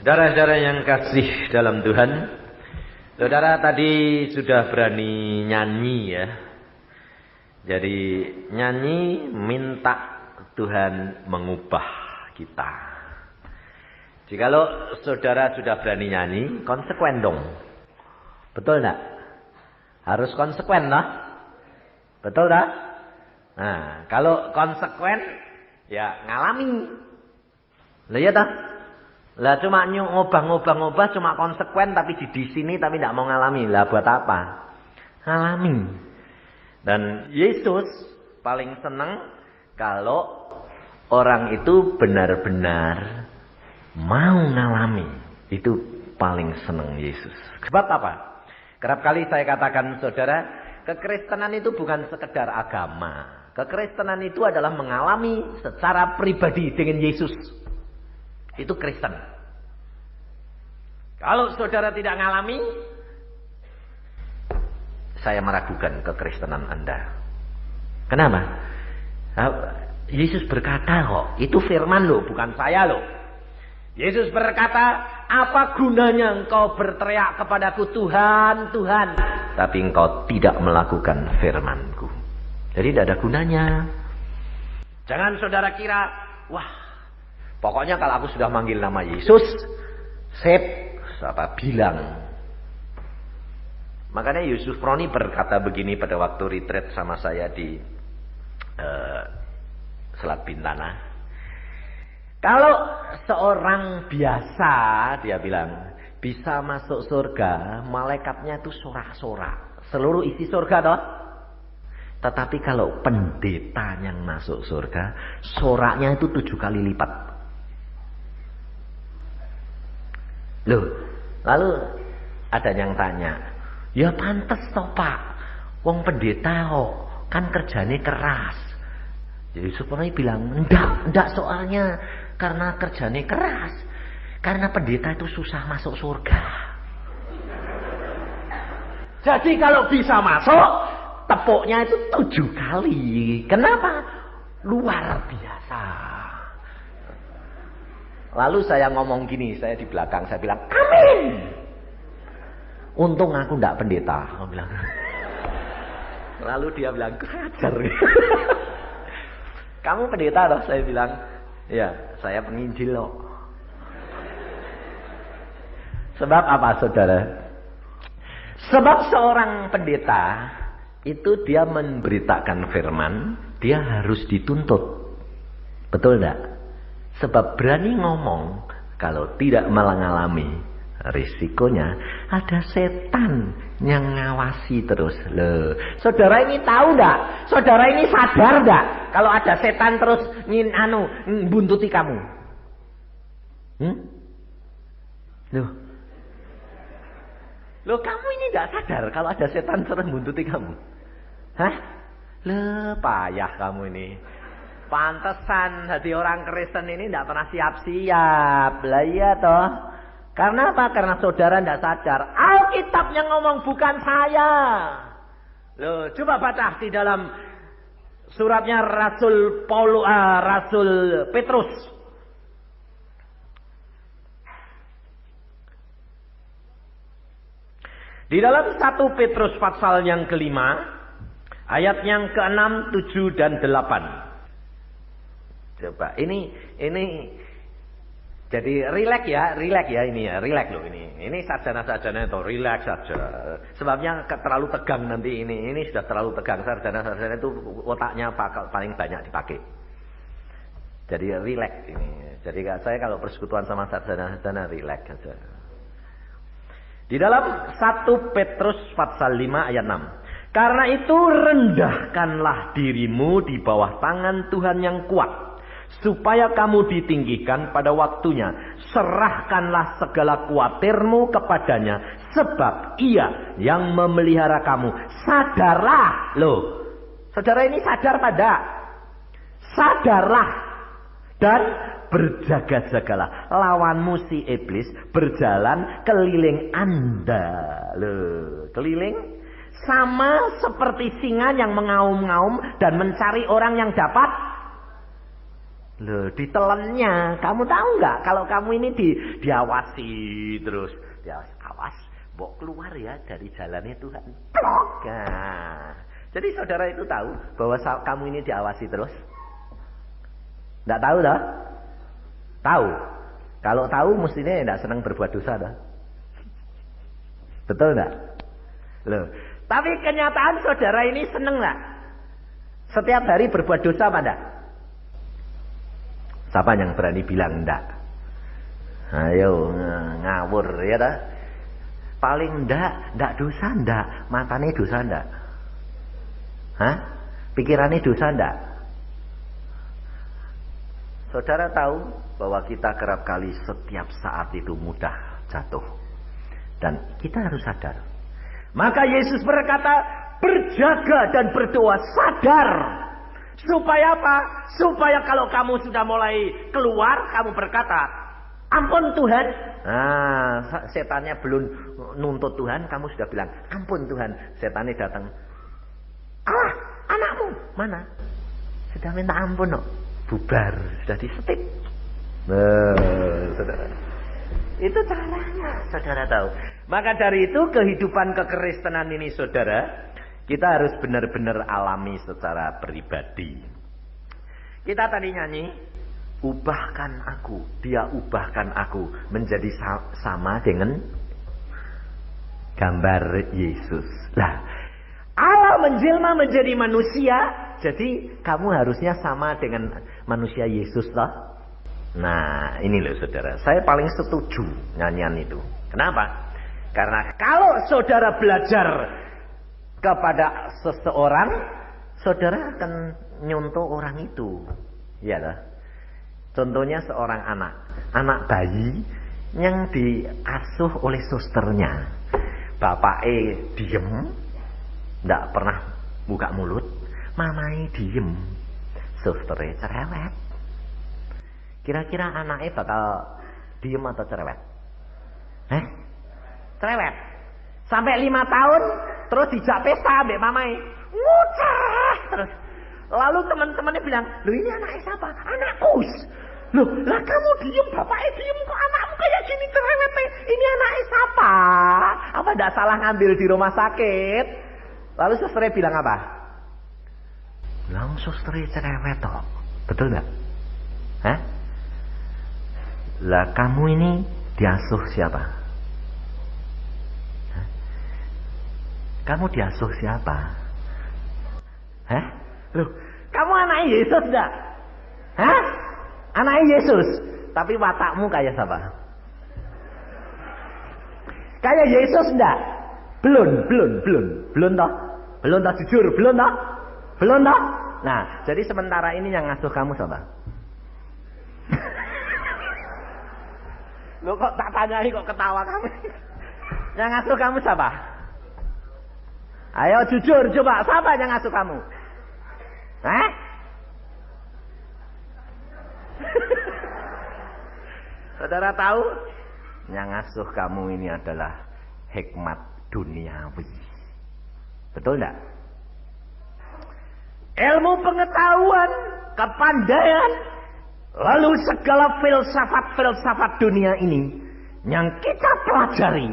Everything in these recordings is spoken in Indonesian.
Saudara-saudara yang kasih dalam Tuhan, saudara tadi sudah berani nyanyi ya. Jadi nyanyi minta Tuhan mengubah kita. Jikalau saudara sudah berani nyanyi, konsekuen dong. Betul enggak? Harus konsekuen lah. Betul enggak? Nah, kalau konsekuen ya ngalami. Lah ya tak? Lah cuma ngobah cuma konsekuen tapi di sini tapi tidak mau ngalami. Lah buat apa? Ngalami. Dan Yesus paling senang kalau orang itu benar-benar mau ngalami. Itu paling senang Yesus. Sebab apa? Kerap kali saya katakan saudara, kekristenan itu bukan sekedar agama. Kekristenan itu adalah mengalami secara pribadi dengan Yesus. Itu Kristen. Kalau saudara tidak ngalami, saya meragukan kekristenan Anda. Kenapa? Yesus berkata kok, itu firman loh, bukan saya loh. Yesus berkata, apa gunanya engkau berteriak kepadaku Tuhan, Tuhan, tapi engkau tidak melakukan firman-Ku. Jadi tidak ada gunanya. Jangan saudara kira, wah, pokoknya kalau aku sudah manggil nama Yesus, sip, siapa bilang. Makanya Yusuf Roni berkata begini pada waktu retreat sama saya di Selat Bintana. Kalau seorang biasa, dia bilang, bisa masuk surga, malaikatnya itu sorak-sorak. Seluruh isi surga toh. Tetapi kalau pendeta yang masuk surga, soraknya itu 7 kali lipat. Loh, lalu ada yang tanya, ya pantes toh Pak, wong pendeta kok kan kerjanya keras. Jadi supaya bilang, enggak soalnya karena kerjanya keras, karena pendeta itu susah masuk surga. Jadi kalau bisa masuk, tepuknya itu 7 kali. Kenapa? Luar biasa. Lalu saya ngomong gini, saya di belakang, saya bilang, amin. Untung aku enggak pendeta. Aku bilang. Lalu dia bilang, ajar. Kamu pendeta loh, saya bilang. Ya, saya penginjil loh. Sebab apa saudara? Sebab seorang pendeta, itu dia memberitakan firman, dia harus dituntut. Betul enggak? Sebab berani ngomong, kalau tidak mengalami risikonya, ada setan yang ngawasi terus. Loh, saudara ini tahu enggak? Saudara ini sadar enggak? Kalau ada setan terus buntuti kamu. Loh, kamu ini enggak sadar kalau ada setan terus buntuti kamu? Hah? Loh, payah kamu ini. Pantesan hati orang Kristen ini tidak pernah siap-siap. Lah iya toh. Karena apa? Karena saudara tidak sadar. Alkitab yang ngomong bukan saya. Loh, coba baca di dalam suratnya Rasul Petrus. Di dalam 1 Petrus pasal yang kelima, ayat yang ke-6, 7 dan 8. Coba ini jadi relax ya ini ya, relax loh ini. Ini sarjana-sarjana itu relax saja. Sebabnya terlalu tegang nanti ini sudah terlalu tegang, sarjana-sarjana itu otaknya paling banyak dipakai. Jadi relax ini. Jadi saya kalau persekutuan sama sarjana-sarjana relax saja. Di dalam 1 Petrus pasal 5 ayat 6. Karena itu rendahkanlah dirimu di bawah tangan Tuhan yang kuat, supaya kamu ditinggikan pada waktunya. Serahkanlah segala kuatirmu kepadanya, sebab Ia yang memelihara kamu. Sadarlah. Loh, saudara ini sadar pada? Sadarlah. Dan berjaga-jagalah. Lawanmu si iblis berjalan keliling Anda. Loh, keliling? Sama seperti singa yang mengaum-ngaum dan mencari orang yang dapat Loh, ditelannya. Kamu tahu nggak kalau kamu ini diawasi terus. Diawasi, awas, mbok keluar ya dari jalannya Tuhan. Plok. Nah, jadi saudara itu tahu bahwa kamu ini diawasi terus? Nggak tahu dah? Tahu. Kalau tahu mestinya nggak senang berbuat dosa dah. Betul nggak? Loh, tapi kenyataan saudara ini seneng nggak? Setiap hari berbuat dosa apa enggak? Siapa yang berani bilang enggak? Ayo ngawur ya dah. Paling enggak dosa enggak, matane dosa enggak? Hah? Pikirannya dosa enggak? Saudara tahu bahwa kita kerap kali setiap saat itu mudah jatuh. Dan kita harus sadar. Maka Yesus berkata, berjaga dan berdoa sadar. Supaya apa? Supaya kalau kamu sudah mulai keluar, kamu berkata, ampun Tuhan. Nah, setannya belum nuntut Tuhan, kamu sudah bilang, ampun Tuhan. Setannya datang, Allah, anakmu mana? Sudah minta ampun no. Bubar, sudah disetip. Saudara. Itu caranya, saudara tahu. Maka dari itu kehidupan kekristenan ini saudara, kita harus benar-benar alami secara pribadi. Kita tadi nyanyi, ubahkan aku, dia ubahkan aku menjadi sama dengan gambar Yesus. Lah, Allah menjelma menjadi manusia, jadi kamu harusnya sama dengan manusia Yesus lah. Nah, ini loh saudara, saya paling setuju nyanyian itu. Kenapa? Karena kalau saudara belajar kepada seseorang, saudara akan nyontoh orang itu. Iya lah. Contohnya seorang anak bayi yang diasuh oleh susternya. Bapaknya diem, nggak pernah buka mulut, mamai diem, susternya cerewet. Kira-kira anaknya bakal diem atau cerewet? Cerewet. Sampai 5 tahun, terus dijak pesta ambek mamai. Ngucah terus. Lalu teman-temannya bilang, loh ini anaknya siapa? Anakku. Loh, lah kamu diem, bapaknya diem, kok anakmu kayak gini cerewet? Ini anaknya siapa? Apa tidak salah ngambil di rumah sakit? Lalu susternya bilang apa? Bilang susternya cerewet toh. Betul nggak? Hah? Lah kamu ini diasuh siapa? Hah? Kamu diasuh siapa? Hah? Loh, kamu anaknya Yesus enggak? Hah? Anaknya Yesus. Tapi watakmu kayak siapa? Kayak Yesus enggak? Belum toh? Belum toh, jujur, belum toh? Belum toh? Nah, jadi sementara ini yang ngasuh kamu siapa? Loh kok tak tanyai kok ketawa kamu? Yang ngasuh kamu siapa? Ayo jujur coba, siapa yang ngasuh kamu? Hah? Saudara tahu? Yang ngasuh kamu ini adalah hikmat duniawi. Betul enggak? Ilmu pengetahuan, kepandaian, lalu segala filsafat-filsafat dunia ini yang kita pelajari,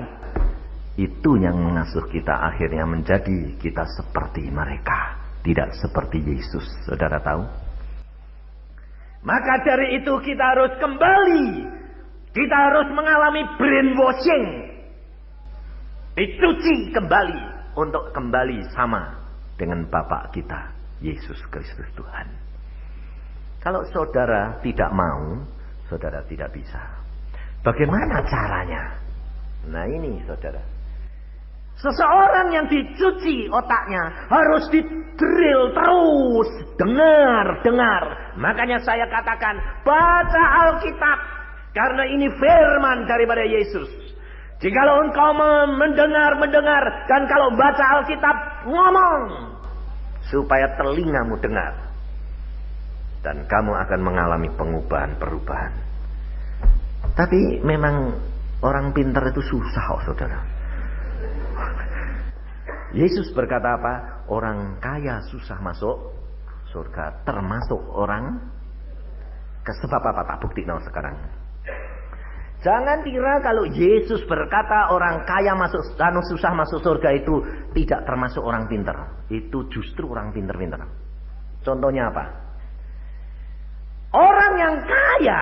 itu yang mengasuh kita akhirnya menjadi kita seperti mereka, tidak seperti Yesus. Saudara tahu? Maka dari itu kita harus kembali, kita harus mengalami brainwashing, dicuci kembali untuk kembali sama dengan Bapa kita, Yesus Kristus Tuhan. Kalau saudara tidak mau, saudara tidak bisa. Bagaimana caranya? Nah ini saudara. Seseorang yang dicuci otaknya harus didrill terus. Dengar. Makanya saya katakan, baca Alkitab. Karena ini firman daripada Yesus. Jikalau engkau mendengar. Dan kalau baca Alkitab, ngomong. Supaya telingamu dengar. Dan kamu akan mengalami perubahan. Tapi memang orang pintar itu susah, saudara. Yesus berkata apa? Orang kaya susah masuk surga, termasuk orang Sebab apa? Tak bukti sekarang. Jangan kira kalau Yesus berkata orang kaya susah masuk surga itu tidak termasuk orang pintar. Itu justru orang pintar-pintar. Contohnya apa? Orang yang kaya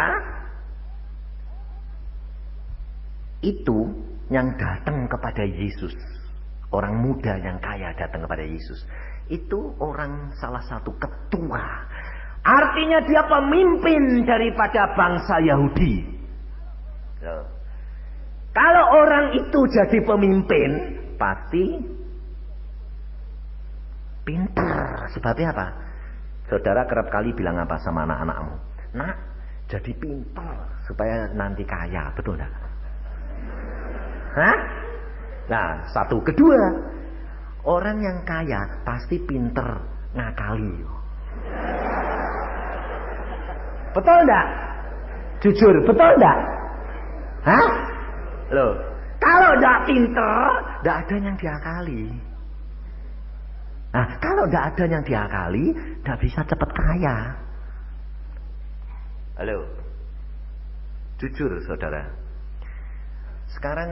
itu yang datang kepada Yesus. Orang muda yang kaya datang kepada Yesus. Itu orang salah satu ketua. Artinya dia pemimpin daripada bangsa Yahudi. Kalau orang itu jadi pemimpin, pasti pintar. Sebabnya apa? Saudara kerap kali bilang apa sama anak-anakmu? Nak, jadi pintar supaya nanti kaya, betul enggak? Hah? Nah, satu. Kedua, orang yang kaya pasti pintar ngakali. Betul enggak? Jujur, betul enggak? Hah? Loh, kalau enggak pintar, enggak ada yang diakali. Nah, kalau enggak ada yang diakali, enggak bisa cepat kaya. Halo. Jujur, saudara. Sekarang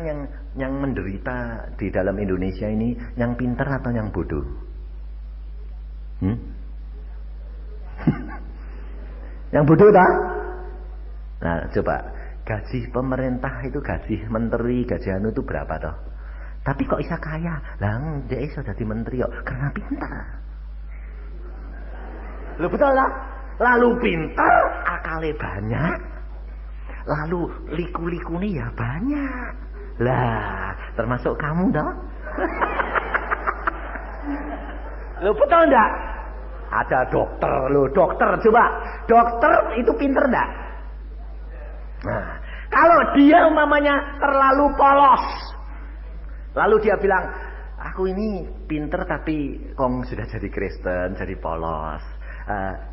yang menderita di dalam Indonesia ini yang pintar atau yang bodoh? Yang bodoh tak? Nah, coba gaji pemerintah itu, gaji menteri, gaji anu itu berapa toh? Tapi kok bisa kaya? Lah, dia iso jadi menteri kok karena pintar. Loh, betul lah. Lalu pintar, akalnya banyak. Lalu liku-likune ya banyak. Lah, termasuk kamu toh? Loh, betul enggak? Ada dokter, loh, dokter coba. Dokter itu pintar enggak? Nah, kalau dia umpamanya terlalu polos, lalu dia bilang, aku ini pinter tapi kong sudah jadi Kristen, jadi polos.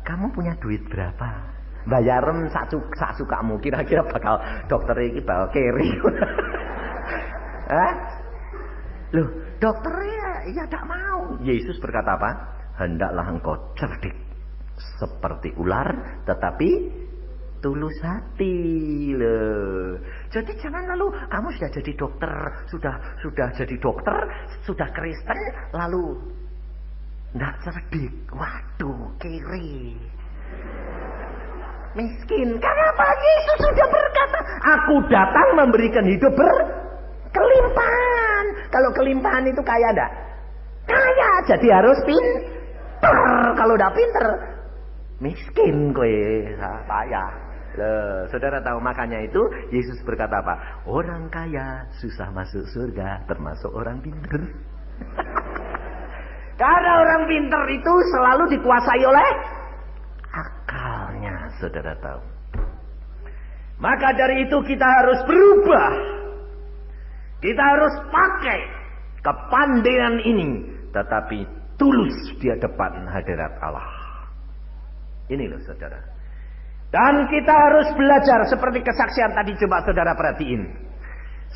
Kamu punya duit berapa? Bayaran sak sukamu. Kira-kira bakal dokter ini bakal keri. Loh, dokternya ya tak mau. Yesus berkata apa? Hendaklah engkau cerdik seperti ular, tetapi tulus hati loh. Jadi jangan lalu kamu sudah jadi dokter, sudah jadi dokter, sudah Kristen, lalu nggak cerdik. Waduh, kiri, miskin. Kenapa? Yesus sudah berkata, aku datang memberikan hidup berkelimpahan. Kalau kelimpahan itu kaya enggak? Kaya, jadi harus pintar. Kalau enggak pintar, miskin kowe, payah. Loh, saudara tahu, makanya itu Yesus berkata apa? Orang kaya susah masuk surga, termasuk orang pintar. Karena orang pintar itu selalu dikuasai oleh akalnya, saudara tahu. Maka dari itu kita harus berubah. Kita harus pakai kepandaian ini, tetapi tulus di hadapan hadirat Allah. Ini loh, saudara. Dan kita harus belajar seperti kesaksian tadi, coba saudara perhatiin.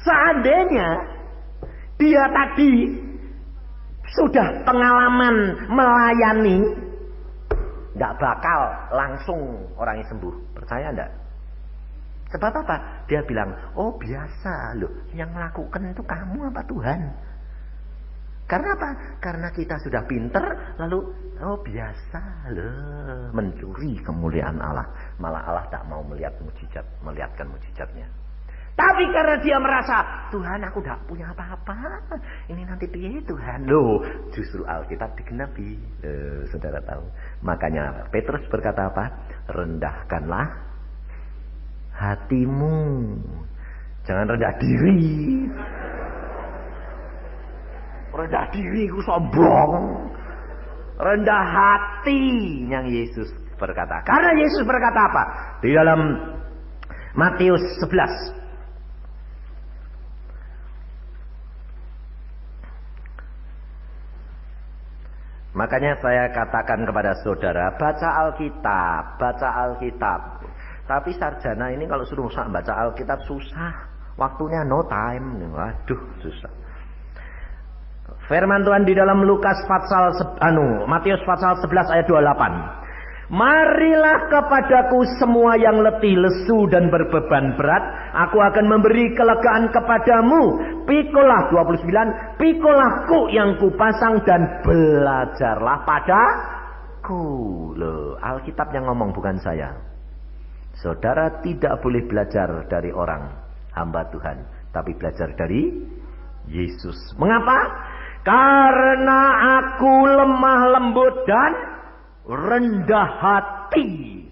Seandainya dia tadi sudah pengalaman melayani, tidak bakal langsung orangnya sembuh. Percaya enggak? Sebab apa? Dia bilang, oh biasa loh, yang melakukan itu kamu apa Tuhan? Karena apa? Karena kita sudah pinter, lalu oh biasa loh, mencuri kemuliaan Allah. Malah Allah tak mau melihatkan mujizatnya. Tapi karena dia merasa, Tuhan aku tidak punya apa-apa, ini nanti piye Tuhan? Loh, justru Alkitab digenapi. Saudara tahu. Makanya Petrus berkata apa? Rendahkanlah hatimu. Jangan rendah diri. Rendah diri ku sombong. Rendah hati yang Yesus berkata. Karena Yesus berkata apa? Di dalam Matius 11. Makanya saya katakan kepada saudara, baca Alkitab, baca Alkitab. Tapi sarjana ini kalau suruh baca Alkitab susah, waktunya no time. Waduh, susah. Firman Tuhan di dalam Matius pasal 11 ayat 28. Marilah kepadaku semua yang letih, lesu dan berbeban berat, aku akan memberi kelegaan kepadamu. Pikulah 29, pikulahku yang kupasang dan belajarlah padaku. Loh, Alkitab yang ngomong bukan saya. Saudara tidak boleh belajar dari orang hamba Tuhan, tapi belajar dari Yesus. Mengapa? Karena aku lemah lembut dan rendah hati,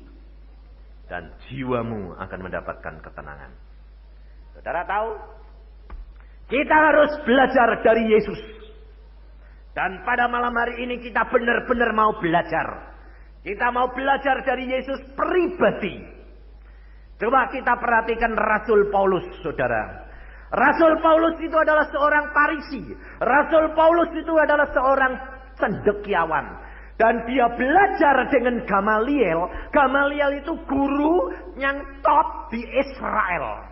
dan jiwamu akan mendapatkan ketenangan. Saudara tahu, kita harus belajar dari Yesus. Dan pada malam hari ini kita benar-benar mau belajar. Kita mau belajar dari Yesus pribadi. Coba kita perhatikan Rasul Paulus, saudara. Rasul Paulus itu adalah seorang Farisi. Rasul Paulus itu adalah seorang cendekiawan. Dan dia belajar dengan Gamaliel. Gamaliel itu guru yang top di Israel.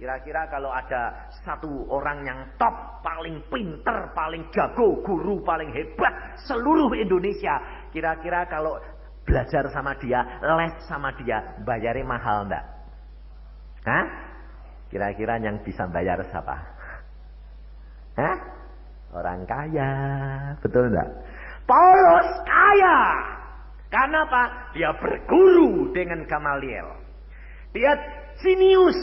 Kira-kira kalau ada satu orang yang top, paling pinter, paling jago, guru paling hebat seluruh Indonesia. Kira-kira kalau belajar sama dia, les sama dia, bayarnya mahal enggak? Hah? Kira-kira yang bisa bayar siapa? Hah? Orang kaya. Betul enggak? Paulus kaya. Karena apa? Dia berguru dengan Gamaliel. Dia jenius.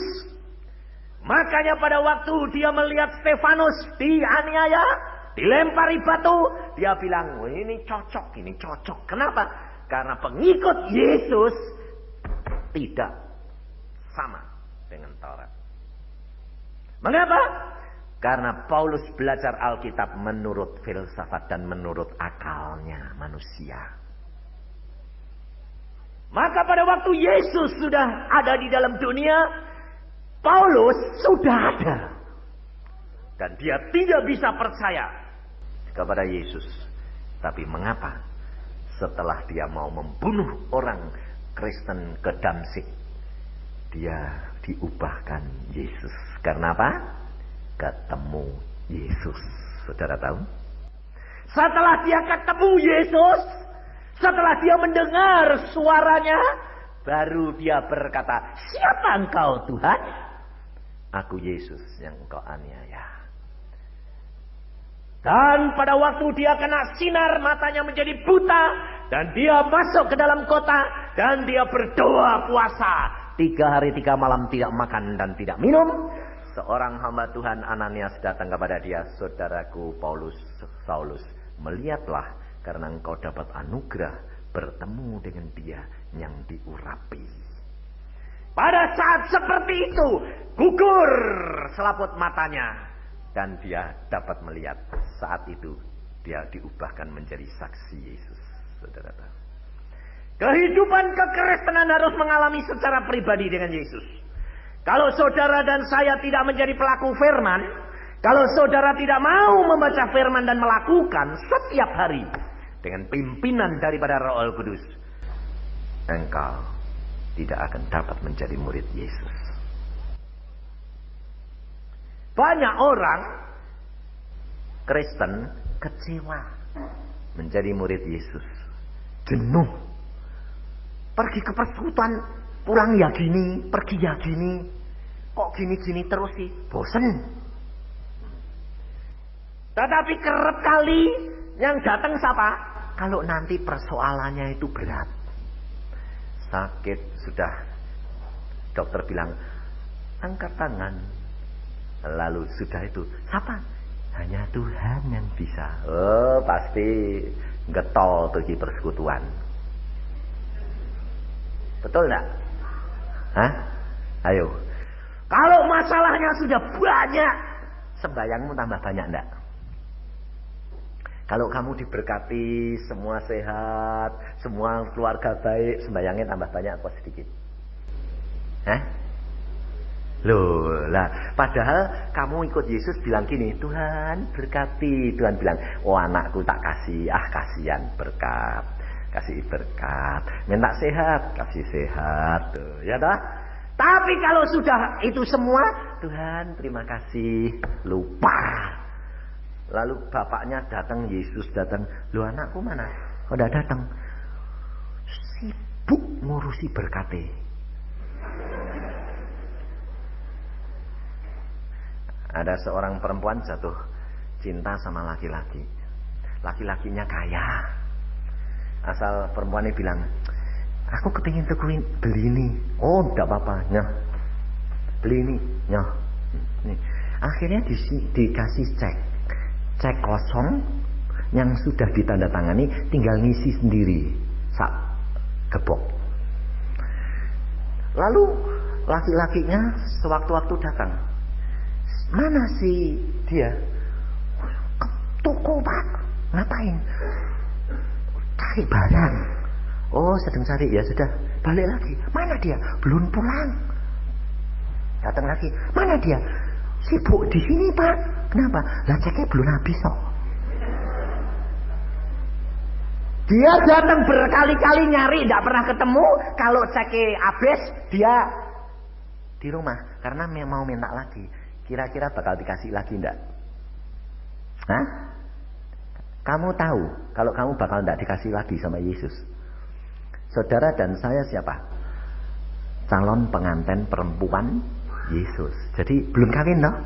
Makanya pada waktu dia melihat Stefanus dianiaya, dilempari batu, dia bilang, oh, ini cocok, ini cocok. Kenapa? Karena pengikut Yesus tidak sama dengan Taurat. Mengapa? Karena Paulus belajar Alkitab menurut filsafat dan menurut akalnya manusia. Maka pada waktu Yesus sudah ada di dalam dunia, Paulus sudah ada. Dan dia tidak bisa percaya kepada Yesus. Tapi mengapa? Setelah dia mau membunuh orang Kristen ke Damsik, dia diubahkan Yesus. Karena apa? Ketemu Yesus. Saudara tahu? Setelah dia ketemu Yesus, setelah dia mendengar suaranya, baru dia berkata, siapa engkau Tuhan? Aku Yesus yang engkau aniaya. Dan pada waktu dia kena sinar, matanya menjadi buta, dan dia masuk ke dalam kota, dan dia berdoa puasa 3 hari 3 malam tidak makan dan tidak minum. Seorang hamba Tuhan Ananias datang kepada dia, saudaraku Saulus, melihatlah karena engkau dapat anugerah bertemu dengan dia yang diurapi. Pada saat seperti itu, gugur selaput matanya dan dia dapat melihat. Saat itu dia diubahkan menjadi saksi Yesus. Saudara tahu, kehidupan kekristenan harus mengalami secara pribadi dengan Yesus. Kalau saudara dan saya tidak menjadi pelaku firman, kalau saudara tidak mau membaca firman dan melakukan setiap hari dengan pimpinan daripada Roh Kudus, engkau tidak akan dapat menjadi murid Yesus. Banyak orang Kristen kecewa menjadi murid Yesus, jenuh, pergi ke persekutuan, pulang ya gini, pergi ya gini. Kok gini-gini terus sih? Bosen. Tetapi kerap kali yang datang siapa? Kalau nanti persoalannya itu berat, sakit sudah, dokter bilang angkat tangan, lalu sudah itu siapa? Hanya Tuhan yang bisa. Oh, pasti getol pergi persekutuan. Betul enggak? Hah? Ayo. Kalau masalahnya sudah banyak, sembayangmu tambah banyak enggak? Kalau kamu diberkati, semua sehat, semua keluarga baik, sembayangnya tambah banyak apa sedikit? Hah? Loh, lah padahal kamu ikut Yesus bilang gini, Tuhan berkati. Tuhan bilang, oh anakku tak kasih, kasihan berkat. Kasih berkat. Minta sehat, kasih sehat. Tuh, ya dah. Tapi kalau sudah itu semua, Tuhan terima kasih, lupa. Lalu bapaknya datang, Yesus datang, lu anakku mana? Oh, udah datang. sibuk ngurusi berkate. Ada seorang perempuan jatuh cinta sama laki-laki. Laki-lakinya kaya. Asal perempuan ini bilang, aku kepingin beli ini. Oh, tidak apa-apa, nyah. Beli ini, nyah. Akhirnya dikasih cek kosong yang sudah ditandatangani, tinggal ngisi sendiri sak gepok. Lalu laki-lakinya sewaktu-waktu datang, mana sih dia? Ke toko, Pak. Ngapain? Cari barang. Oh, sedang cari, ya sudah, balik lagi. Mana dia? Belum pulang. Datang lagi, mana dia? Sibuk di sini, Pak. Kenapa? Lah ceknya belum habis kok. Dia datang berkali-kali nyari, tidak pernah ketemu. Kalau ceknya habis, dia di rumah karena mau minta lagi. Kira-kira bakal dikasih lagi enggak? Hah? Kamu tahu kalau kamu bakal enggak dikasih lagi sama Yesus? Saudara dan saya siapa? Calon pengantin perempuan Yesus. Jadi belum kawin toh?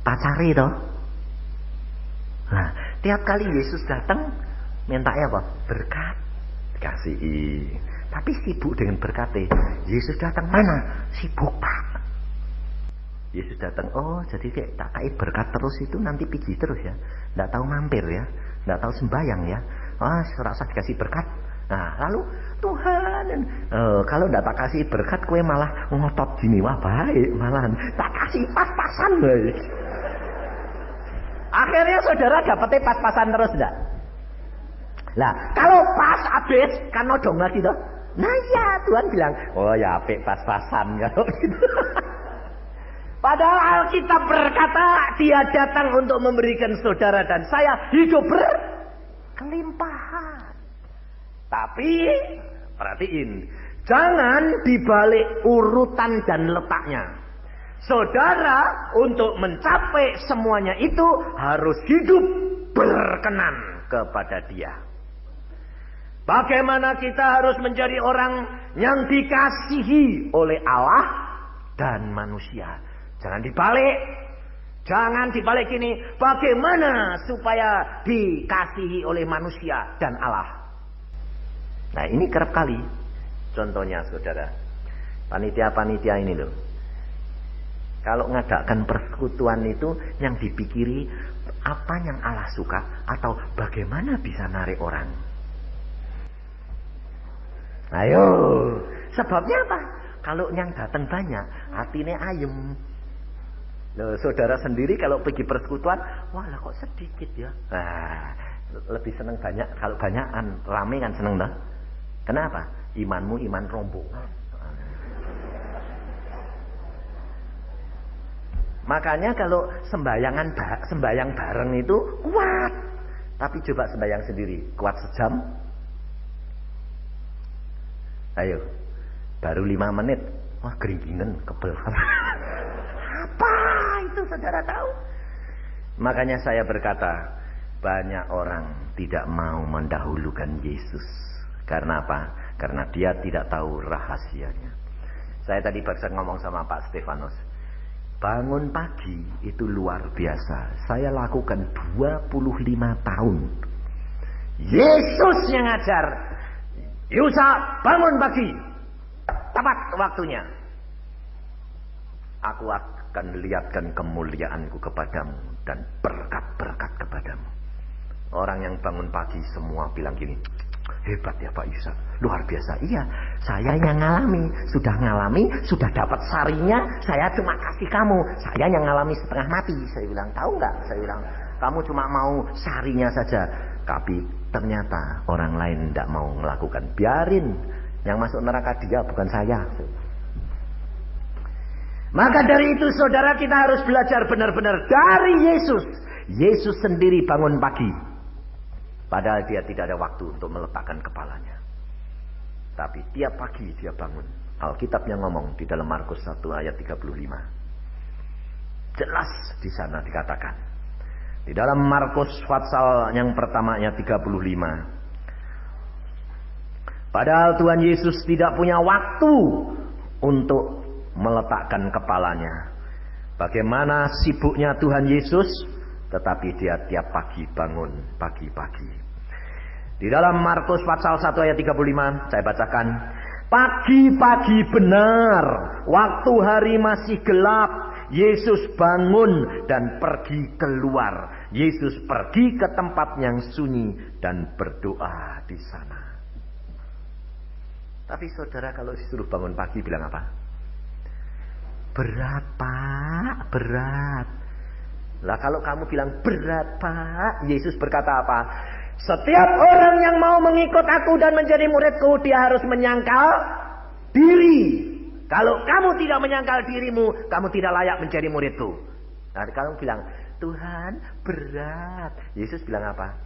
Pacari toh? Nah, tiap kali Yesus datang minta apa? Berkat. Dikasihi. Tapi sibuk dengan berkatnya. Yesus datang mana? Sibuk, Pak. Yesus datang, oh jadi kayak tak kait berkat terus itu nanti piji terus ya. Nggak tahu mampir ya. Nggak tahu sembayang ya. Wah, serasa dikasih berkat. Nah, lalu Tuhan, kalau nggak tak kasih berkat, kue malah ngotot gini. Wah, baik malahan. Tak kasih pas-pasan. Akhirnya saudara dapetnya pas-pasan terus enggak? Lah, kalau pas habis kan nodong lagi toh. Nah ya, Tuhan bilang, oh ya apik pas-pasan kalau gitu. Padahal Alkitab berkata dia datang untuk memberikan saudara dan saya hidup berkelimpahan. Tapi perhatiin, jangan dibalik urutan dan letaknya. Saudara untuk mencapai semuanya itu harus hidup berkenan kepada Dia. Bagaimana kita harus menjadi orang yang dikasihi oleh Allah dan manusia. Jangan dibalik. Jangan dibalik ini. Bagaimana supaya dikasihi oleh manusia dan Allah. Nah ini kerap kali. Contohnya saudara. Panitia-panitia ini loh. Kalau ngadakan persekutuan itu yang dipikiri apa yang Allah suka atau bagaimana bisa narik orang. Ayo, sebabnya apa? Kalau yang datang banyak, hatinya ayem. Loh, saudara sendiri kalau pergi persekutuan, wah lah kok sedikit ya. Nah, lebih senang banyak. Kalau banyakan, rame kan senang dah. Kenapa? Imanmu iman rombongan. Makanya kalau sembayang bareng itu kuat. Tapi coba sembayang sendiri, kuat sejam. Ayo, baru 5 menit, wah geringingan, kebel. Apa itu saudara tahu? Makanya saya berkata, banyak orang tidak mau mendahulukan Yesus. Karena apa? Karena dia tidak tahu rahasianya. Saya tadi baru ngomong sama Pak Stefanus. Bangun pagi itu luar biasa. Saya lakukan 25 tahun. Yesus yang ngajar. Yusa, bangun pagi. Tepat waktunya. Aku akan lihatkan kemuliaanku kepadamu dan berkat-berkat kepadamu. Orang yang bangun pagi semua bilang gini, hebat ya Pak Yusa, luar biasa. Iya, saya yang ngalami, sudah dapat sarinya, saya cuma kasih kamu. Saya yang ngalami setengah mati. Saya bilang, tahu nggak? Saya bilang, kamu cuma mau sarinya saja. Tapi ternyata orang lain tidak mau melakukan. Biarin, yang masuk neraka dia bukan saya. Maka dari itu saudara, kita harus belajar benar-benar dari Yesus. Yesus sendiri bangun pagi. Padahal dia tidak ada waktu untuk meletakkan kepalanya. Tapi tiap pagi dia bangun. Alkitabnya ngomong di dalam Markus 1 ayat 35. Jelas di sana dikatakan. Di dalam Markus pasal yang pertama ayat 35. Padahal Tuhan Yesus tidak punya waktu untuk meletakkan kepalanya. Bagaimana sibuknya Tuhan Yesus, tetapi dia tiap pagi bangun pagi-pagi. Di dalam Markus pasal 1 ayat 35 saya bacakan. Pagi-pagi benar, waktu hari masih gelap, Yesus bangun dan pergi keluar. Yesus pergi ke tempat yang sunyi dan berdoa di sana. Tapi saudara kalau disuruh bangun pagi bilang apa? Berat Pak, berat. Lah kalau kamu bilang berat Pak, Yesus berkata apa? Setiap orang yang mau mengikut aku dan menjadi muridku, dia harus menyangkal diri. Kalau kamu tidak menyangkal dirimu, kamu tidak layak menjadi muridku. Nah, kamu bilang, Tuhan berat. Yesus bilang apa?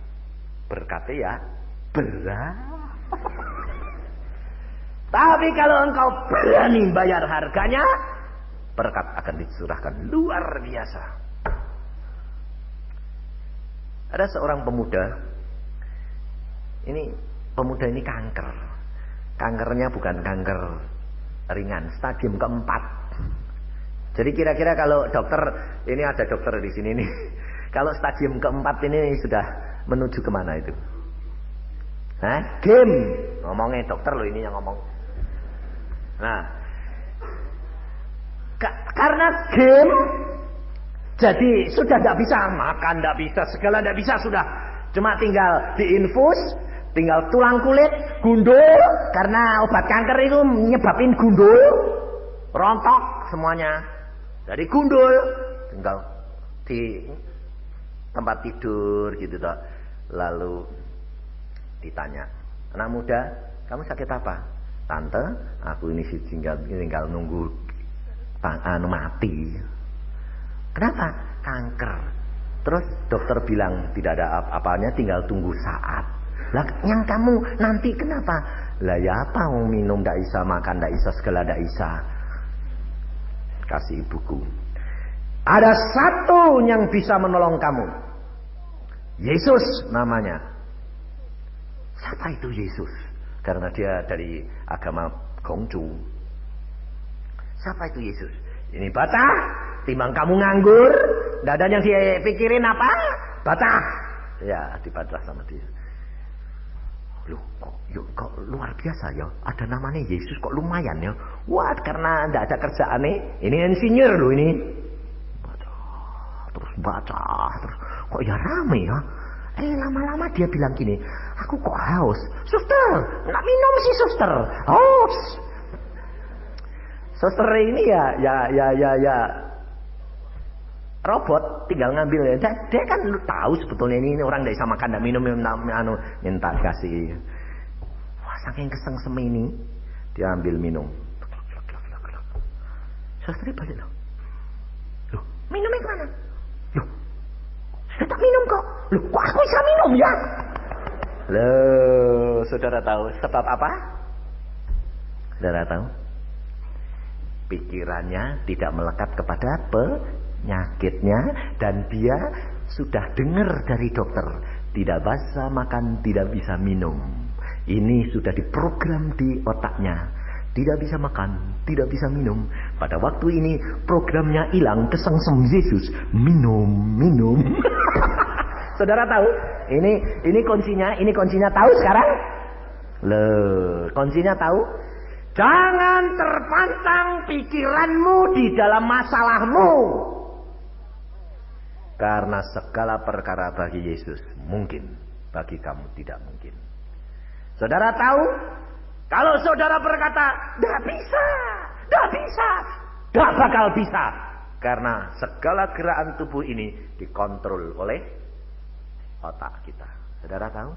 Berkata ya, berat. Tapi kalau engkau berani bayar harganya, berkat akan dicurahkan luar biasa. Ada seorang pemuda. Pemuda ini kanker. Kankernya bukan kanker ringan, stadium keempat. Jadi kira-kira kalau dokter, ini ada dokter di sini nih. Kalau stadium keempat ini sudah menuju kemana itu? Hah? Game. Ngomongnya dokter loh ini yang ngomong. Nah, karena game, jadi sudah tidak bisa makan, tidak bisa segala, tidak bisa sudah. Cuma tinggal diinfus. Tinggal tulang kulit, gundul, karena obat kanker itu nyebabin gundul, rontok semuanya. Dari gundul, tinggal di tempat tidur gitu toh. Lalu ditanya, anak muda, kamu sakit apa? Tante, aku ini tinggal nunggu mati. Kenapa? Kanker. Terus dokter bilang tidak ada apa-apanya, tinggal tunggu saat. Lah yang kamu nanti kenapa? Lah ya apa mau minum ndak bisa, makan ndak bisa, segala ndak bisa. Kasih ibuku. Ada satu yang bisa menolong kamu. Yesus namanya. Siapa itu Yesus? Karena dia dari agama Konghucu. Siapa itu Yesus? Ini bata, timbang kamu nganggur, ndak ada yang dia pikirin apa? Bata. Ya, dibantah sama dia. Loh, kok luar biasa ya. Ada namanya Yesus kok lumayan ya. Wah, karena tidak ada kerjaan nih. Ini insinyur loh ini. Baca terus. Kok ya rame ya. Lama-lama dia bilang gini. Aku kok haus. Suster, nggak minum sih suster. Haus. Suster ini ya. Robot tinggal ngambil ya. Dia kan tahu sebetulnya ini orang tidak bisa makan, tidak minum, minta kasih. Wah, saking kesengsem ini, dia ambil minum. Suster balik loh. Loh, minumnya kemana? Loh, saya tak minum kok. Loh, kok aku bisa minum ya? Loh, saudara tahu sebab apa? Saudara tahu? Pikirannya tidak melekat kepada penyakitnya, dan dia sudah dengar dari dokter tidak bisa makan, tidak bisa minum. Ini sudah diprogram di otaknya, tidak bisa makan, tidak bisa minum. Pada waktu ini programnya hilang, kesengsem Yesus, minum. Saudara tahu? Ini kuncinya tahu sekarang? Loh, kuncinya tahu? Jangan terpancang pikiranmu di dalam masalahmu. Karena segala perkara bagi Yesus mungkin, bagi kamu tidak mungkin. Saudara tahu? Kalau saudara berkata, tidak bisa, tidak bakal bisa. Karena segala gerakan tubuh ini dikontrol oleh otak kita. Saudara tahu?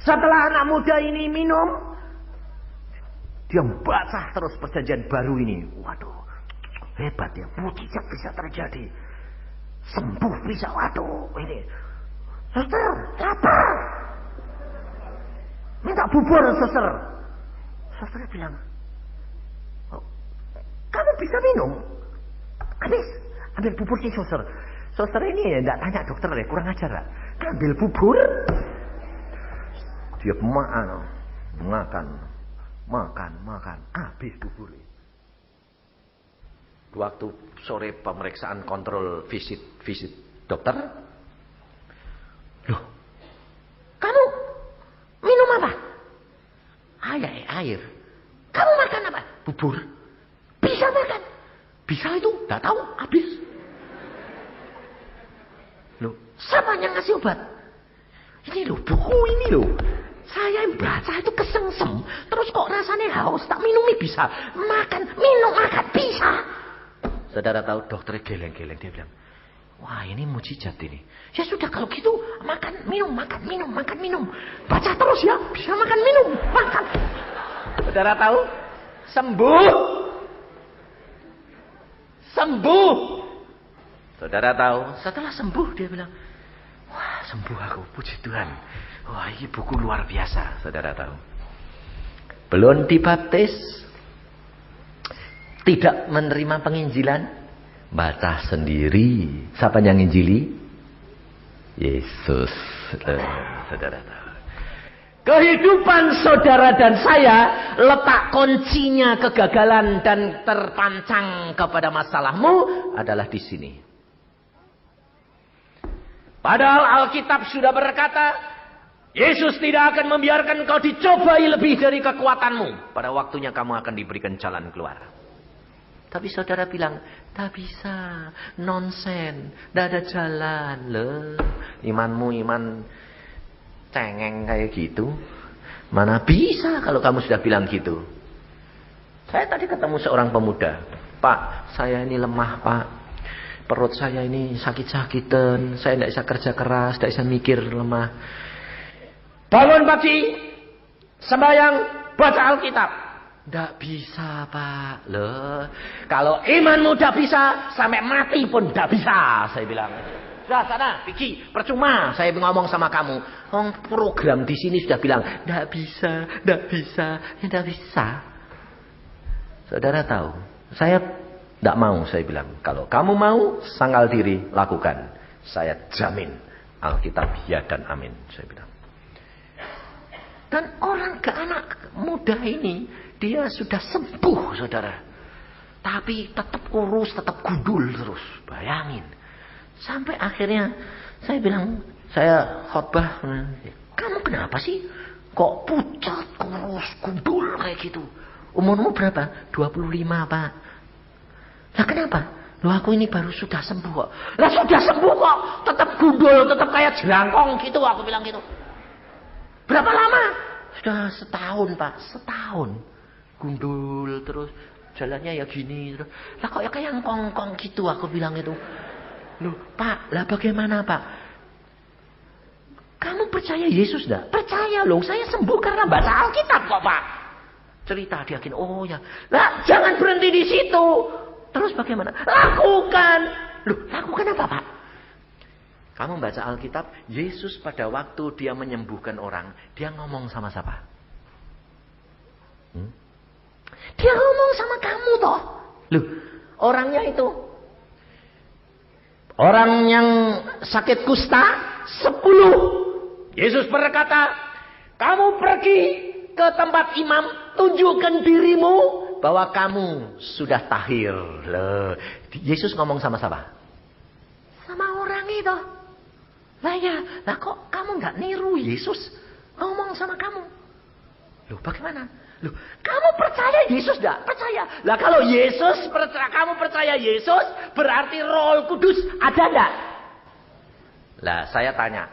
Setelah anak muda ini minum, dia membaca terus perjanjian baru ini. Waduh, hebat ya, mujizat bisa terjadi. Sembuh bisa, waduh ini. Suster, apa? Minta bubur suster. Susternya bilang, oh, kamu bisa minum? Habis, ambil bubur sih suster. Suster ini ya tidak tanya dokter ya, kurang ajar lah. Ambil bubur, dia Makan. Habis buburnya. Waktu sore pemeriksaan kontrol visit dokter. Loh, kamu minum apa? Air. Kamu makan apa? Bubur. Bisa makan. Bisa itu, enggak tahu, habis. Loh, siapa yang ngasih obat? Ini loh, buku ini loh. Saya yang baca itu kesengsem. Terus kok rasanya haus, tak minumi bisa. Minum makan, bisa. Saudara tahu dokternya geleng-geleng. Dia bilang, wah ini mujizat ini. Ya sudah kalau gitu, minum. Baca terus ya, bisa makan, minum, makan. Saudara tahu, sembuh. Saudara tahu, setelah sembuh dia bilang, wah sembuh aku, puji Tuhan. Wah ini buku luar biasa, saudara tahu. Belum dibaptis, tidak menerima penginjilan, baca sendiri. Siapa yang nginjili? Yesus. Saudara tahu. Kehidupan saudara dan saya, letak kuncinya kegagalan dan terpancang kepada masalahmu adalah di sini. Padahal Alkitab sudah berkata, Yesus tidak akan membiarkan kau dicobai lebih dari kekuatanmu. Pada waktunya kamu akan diberikan jalan keluar. Tapi saudara bilang, tak bisa, nonsen, tidak ada jalan. Loh, imanmu iman cengeng kayak gitu. Mana bisa kalau kamu sudah bilang gitu. Saya tadi ketemu seorang pemuda. Pak, saya ini lemah pak. Perut saya ini sakit-sakitan. Saya tidak bisa kerja keras, tidak bisa mikir, lemah. Bangun pagi, sembahyang, baca Alkitab. Tidak bisa pak. Loh, kalau imanmu tidak bisa, sampai mati pun tidak bisa. Saya bilang. Sudah sana, pergi, percuma saya ngomong sama kamu. Program di sini sudah bilang, tidak bisa. Saudara tahu, saya tidak mau, saya bilang. Kalau kamu mau, sangkal diri, lakukan. Saya jamin, Alkitab ya dan amin, saya bilang. Dan anak muda ini, dia sudah sembuh, saudara. Tapi tetap kurus, tetap gundul terus. Bayangin. Sampai akhirnya saya bilang, saya khotbah, kamu kenapa sih? Kok pucat, kurus, gundul kayak gitu? Umurmu berapa? 25 pak. Lah kenapa? Loh aku ini baru sudah sembuh kok. Lah sudah sembuh kok, tetap gundul, tetap kayak jelangkong gitu, aku bilang gitu. Berapa lama? Sudah setahun pak, setahun. Gundul terus, jalannya ya gini terus. Lah kok ya kayak kongkong gitu, aku bilang itu. Loh pak, lah bagaimana pak? Kamu percaya Yesus enggak? Percaya loh, saya sembuh karena baca Alkitab kok pak. Cerita dia gini, oh ya. Lah jangan berhenti di situ. Terus bagaimana? Lakukan. Loh lakukan apa pak? Kamu baca Alkitab, Yesus pada waktu dia menyembuhkan orang, dia ngomong sama siapa? Dia ngomong sama kamu toh. Loh, orangnya itu. Orang yang sakit kusta 10. Yesus berkata, kamu pergi ke tempat imam, tunjukkan dirimu bahwa kamu sudah tahir. Loh, Yesus ngomong sama siapa? Sama orang itu. Lah ya, lah kok kamu nggak niru Yesus ngomong sama kamu? Loh bagaimana? Loh, kamu percaya Yesus enggak? Percaya. Lah kalau Yesus kamu percaya Yesus, berarti Roh Kudus ada enggak? Lah saya tanya,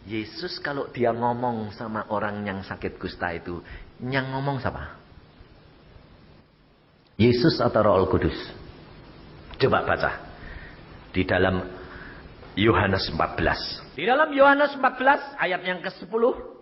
Yesus kalau dia ngomong sama orang yang sakit kusta itu, yang ngomong siapa? Yesus atau Roh Kudus? Coba baca. Di dalam Yohanes 14. Di dalam Yohanes 14 ayat yang ke-10.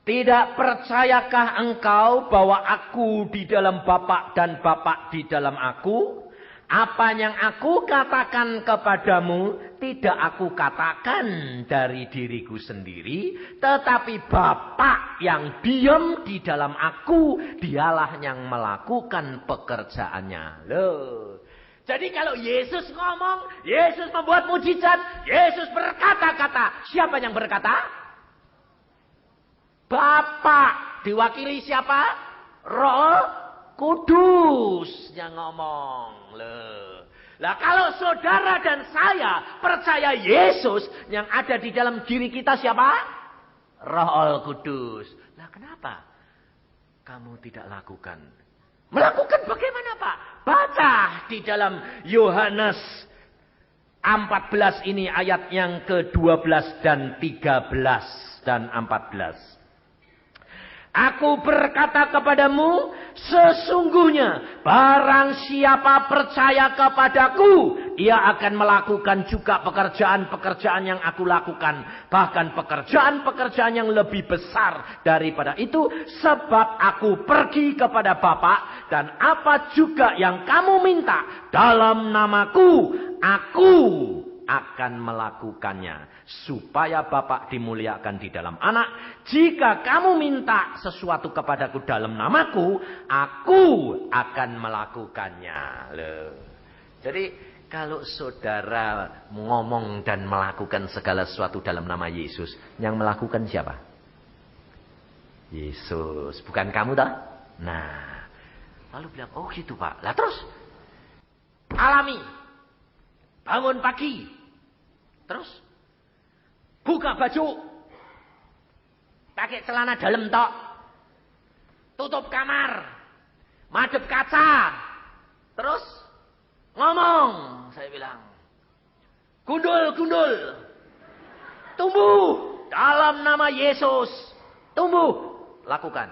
Tidak percayakah engkau bahwa aku di dalam Bapa dan Bapa di dalam aku? Apa yang aku katakan kepadamu tidak aku katakan dari diriku sendiri, tetapi Bapa yang diam di dalam aku, dialah yang melakukan pekerjaannya. Loh. Jadi kalau Yesus ngomong, Yesus membuat mujizat, Yesus berkata-kata, siapa yang berkata? Bapak diwakili siapa? Roh Kudus yang ngomong. Lah kalau saudara dan saya percaya Yesus, yang ada di dalam diri kita siapa? Roh Kudus. Lah kenapa kamu tidak lakukan? Melakukan bagaimana, Pak? Baca di dalam Yohanes 14 ini ayat yang ke-12 dan 13 dan 14. Aku berkata kepadamu, sesungguhnya barang siapa percaya kepadaku, ia akan melakukan juga pekerjaan-pekerjaan yang aku lakukan. Bahkan pekerjaan-pekerjaan yang lebih besar daripada itu. Sebab aku pergi kepada Bapa, dan apa juga yang kamu minta dalam namaku, aku akan melakukannya. Supaya Bapa dimuliakan di dalam Anak. Jika kamu minta sesuatu kepadaku dalam namaku, aku akan melakukannya. Jadi kalau saudara ngomong dan melakukan segala sesuatu dalam nama Yesus, yang melakukan siapa? Yesus, bukan kamu dah. Nah, lalu bilang, oh gitu Pak. Lah terus alami, bangun pagi, terus buka baju, pakai celana dalam tok, tutup kamar, madep kaca, terus ngomong. Saya bilang, gundul, tumbuh dalam nama Yesus, tumbuh, lakukan,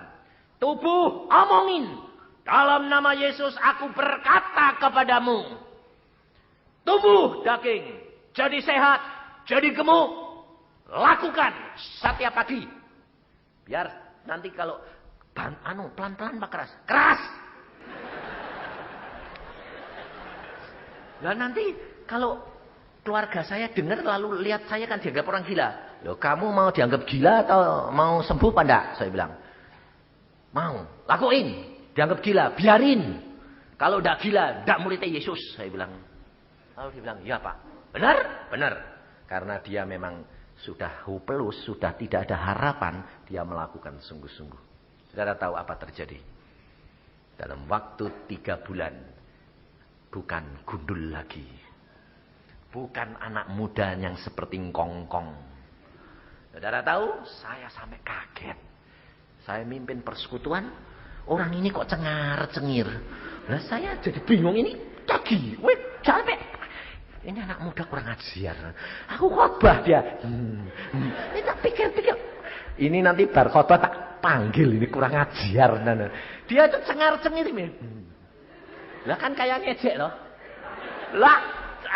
tubuh, omongin, dalam nama Yesus aku berkata kepadamu, tumbuh daging, jadi sehat, jadi gemuk. Lakukan setiap pagi. Biar nanti kalau pelan-pelan Pak, keras. Keras. Lah nanti kalau keluarga saya dengar lalu lihat saya kan dianggap orang gila. Loh, kamu mau dianggap gila atau mau sembuh apa enggak? Saya bilang. Mau. Lakuin. Dianggap gila, biarin. Kalau enggak gila, enggak muridnya Yesus, saya bilang. Lalu dia bilang, "Ya, Pak." Benar? Benar. Karena dia memang sudah hopeless, sudah tidak ada harapan, dia melakukan sungguh-sungguh. Saudara tahu apa terjadi? Dalam waktu 3 bulan, bukan gundul lagi. Bukan anak muda yang seperti ngkongkong. Saudara tahu, saya sampai kaget. Saya mimpin persekutuan, orang ini kok cengar-cengir. Nah, saya jadi bingung ini, cagi, capek. Ini anak muda kurang ajar. Aku khotbah dia. Ini tak pikir-pikir. Ini nanti bar khotbah tak panggil. Ini kurang ajar. Dia itu cengar-cengir ini. Lah kan kayak ngejek loh. Lah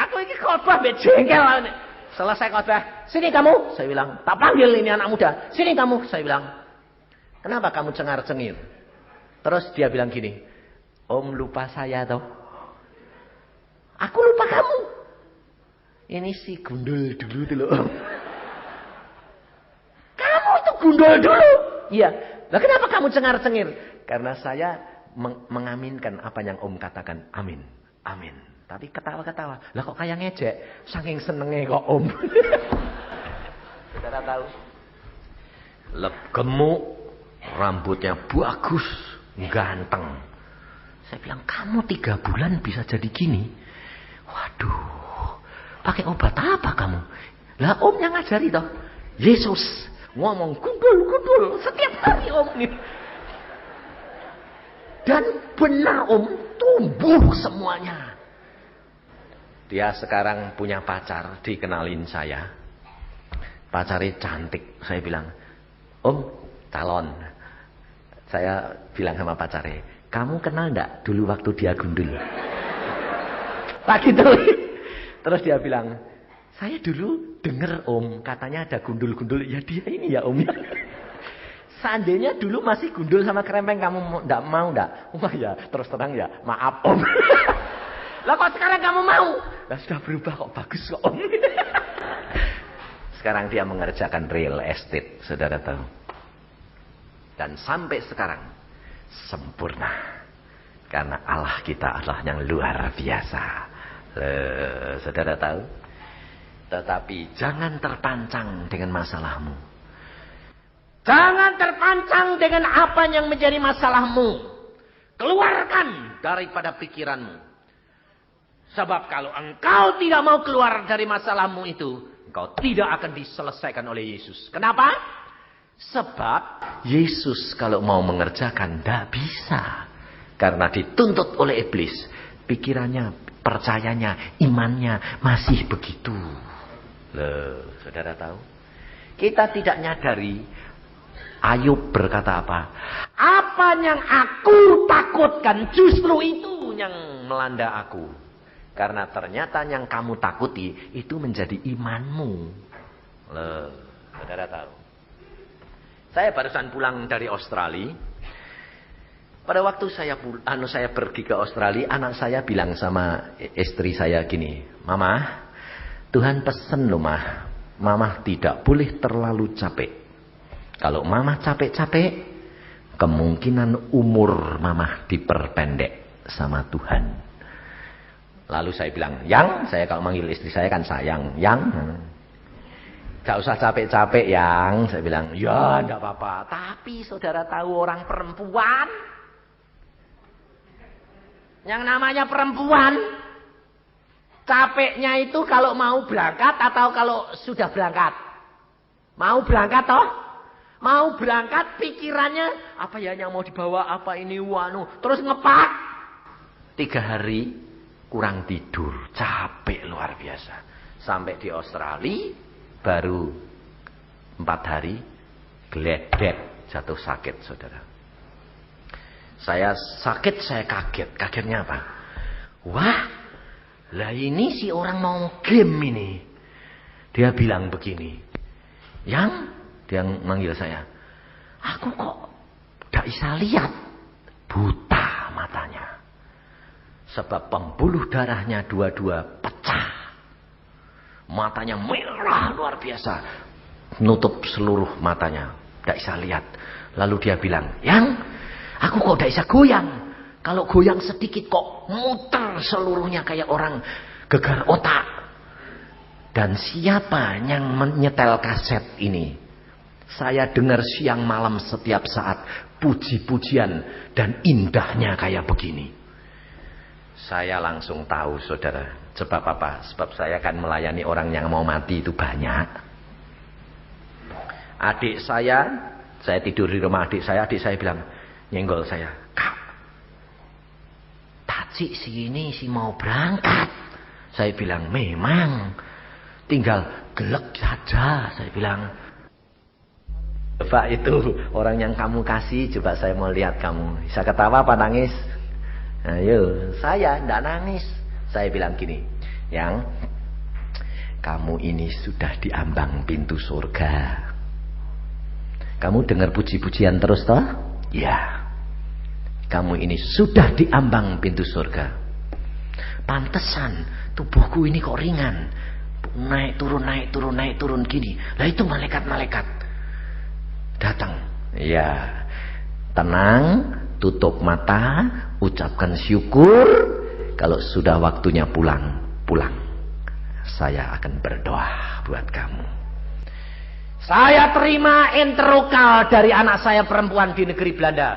aku ini khotbah bejengkel lah. Selesai khotbah. Sini kamu. Saya bilang. Tak panggil ini anak muda. Sini kamu. Saya bilang. Kenapa kamu cengar-cengir? Terus dia bilang gini. Om lupa saya toh. Aku lupa kamu. Ini si gundul dulu tuh loh. Kamu tuh gundul dulu. Iya. Lah kenapa kamu cengar-cengir? Karena saya mengaminkan apa yang Om katakan. Amin. Amin. Tapi ketawa-ketawa. Lah kok kayak ngejek. Saking senengnya kok Om. Saudara tahu. Gemuk. Rambutnya bagus. Ganteng. Saya bilang, kamu 3 bulan bisa jadi gini. Waduh. Pakai obat apa kamu? Lah Om yang ngajari toh. Yesus ngomong gundul setiap hari Om nih. Dan benar Om, tumbuh semuanya. Dia sekarang punya pacar, dikenalin saya. Pacarnya cantik. Saya bilang, Om, calon. Saya bilang sama pacarnya, kamu kenal enggak dulu waktu dia gundul? Tak gitu. Terus dia bilang, saya dulu dengar Om, katanya ada gundul-gundul. Ya dia ini ya Om ya. Seandainya dulu masih gundul sama kerempeng, kamu enggak mau enggak? Wah ya, terus terang ya, maaf Om. Lah kok sekarang kamu mau? Lah sudah berubah kok, bagus kok Om. Sekarang dia mengerjakan real estate, saudara tahu. Dan sampai sekarang, sempurna. Karena Allah kita adalah yang luar biasa. Saudara tahu? Tetapi jangan terpancang dengan masalahmu. Jangan terpancang dengan apa yang menjadi masalahmu. Keluarkan daripada pikiranmu. Sebab kalau engkau tidak mau keluar dari masalahmu itu, engkau tidak akan diselesaikan oleh Yesus. Kenapa? Sebab Yesus kalau mau mengerjakan tidak bisa. Karena dituntut oleh iblis. Pikirannya, percayanya, imannya masih begitu. Loh, saudara tahu? Kita tidak nyadari. Ayub berkata apa? Apa yang aku takutkan justru itu yang melanda aku. Karena ternyata yang kamu takuti itu menjadi imanmu. Loh, saudara tahu? Saya barusan pulang dari Australia. Pada waktu saya pergi ke Australia, anak saya bilang sama istri saya gini, Mama, Tuhan pesen loh Mah, Mama tidak boleh terlalu capek. Kalau Mama capek-capek, kemungkinan umur Mama diperpendek sama Tuhan. Lalu saya bilang, Yang, saya kalau manggil istri saya kan sayang, Yang, gak usah capek-capek Yang. Saya bilang, ya enggak apa-apa. Tapi saudara tahu orang perempuan, yang namanya perempuan, capeknya itu kalau mau berangkat atau kalau sudah berangkat. Mau berangkat toh? Mau berangkat pikirannya, apa ya yang mau dibawa, apa ini, wanu. Terus ngepak. 3 hari kurang tidur, capek luar biasa. Sampai di Australia, baru 4 hari, geledek, jatuh sakit saudara. Saya sakit, saya kaget. Kagetnya apa? Wah, lah ini si orang mau game ini. Dia bilang begini, Yang, dia manggil saya, aku kok gak bisa lihat, buta matanya. Sebab pembuluh darahnya dua-dua pecah. Matanya merah luar biasa, nutup seluruh matanya, gak bisa lihat. Lalu dia bilang, Yang, aku kok gak bisa goyang. Kalau goyang sedikit kok muter seluruhnya kayak orang gegar otak. Dan siapa yang menyetel kaset ini? Saya dengar siang malam setiap saat puji-pujian dan indahnya kayak begini. Saya langsung tahu saudara. Sebab apa? Sebab saya akan melayani orang yang mau mati itu banyak. Adik saya tidur di rumah adik saya bilang, nyenggol saya, Kak, Taci si ini si mau berangkat. Saya bilang, memang, tinggal gelek saja. Saya bilang, coba itu orang yang kamu kasih, coba saya mau lihat kamu. Bisa ketawa apa nangis? Ayo, saya tidak nangis. Saya bilang gini, Yang, kamu ini sudah di ambang pintu surga. Kamu dengar puji-pujian terus toh? Ya. Kamu ini sudah di ambang pintu surga. Pantesan tubuhku ini kok ringan. Naik turun gini. Lah itu malaikat-malaikat datang. Ya. Tenang, tutup mata, ucapkan syukur. Kalau sudah waktunya pulang. Saya akan berdoa buat kamu. Saya terima interokal dari anak saya perempuan di negeri Belanda.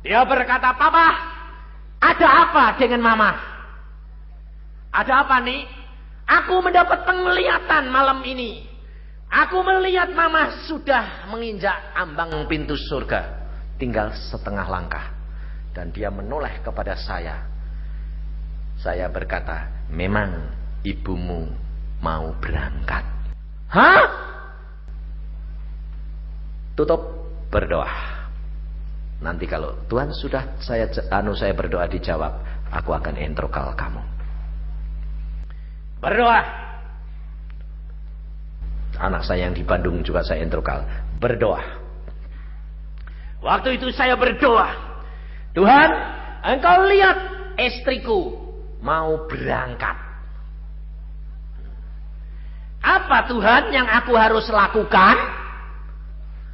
Dia berkata, Papa, ada apa dengan Mama? Ada apa nih? Aku mendapat penglihatan malam ini. Aku melihat Mama sudah menginjak ambang pintu surga. Tinggal setengah langkah. Dan dia menoleh kepada saya. Saya berkata, memang ibumu mau berangkat. Hah? Tutup, berdoa. Nanti kalau Tuhan sudah saya berdoa dijawab, aku akan entrokal kamu. Berdoa. Anak saya yang di Bandung juga saya entrokal. Berdoa. Waktu itu saya berdoa, Tuhan, Engkau lihat istriku mau berangkat. Apa Tuhan yang aku harus lakukan?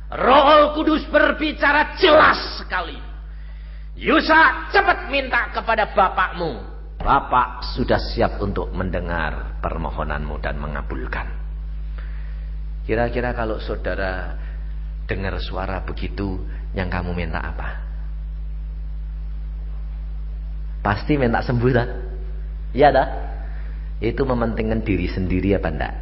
Roh Kudus berbicara jelas sekali. Yusa, cepat minta kepada bapakmu. Bapak sudah siap untuk mendengar permohonanmu dan mengabulkan. Kira-kira kalau saudara dengar suara begitu, yang kamu minta apa? Pasti minta sembuh dah. Iya dah. Itu mementingkan diri sendiri apa enggak?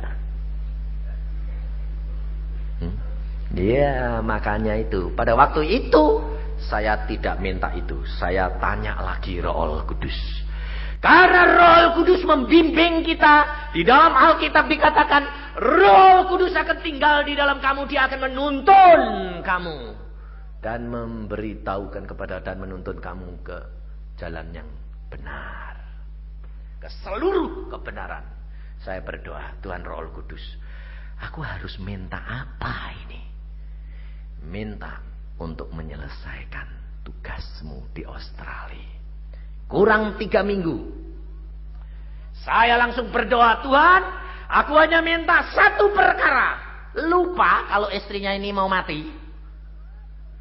Iya, makanya itu. Pada waktu itu saya tidak minta itu. Saya tanya lagi Roh Kudus. Karena Roh Kudus membimbing kita. Di dalam Alkitab dikatakan Roh Kudus akan tinggal di dalam kamu. Dia akan menuntun kamu dan memberitahukan kepada dan menuntun kamu ke jalan yang benar, ke seluruh kebenaran. Saya berdoa, Tuhan Roh Kudus, aku harus minta apa ini? Minta untuk menyelesaikan tugasmu di Australia. Kurang 3 minggu. Saya langsung berdoa, Tuhan, aku hanya minta satu perkara. Lupa kalau istrinya ini mau mati.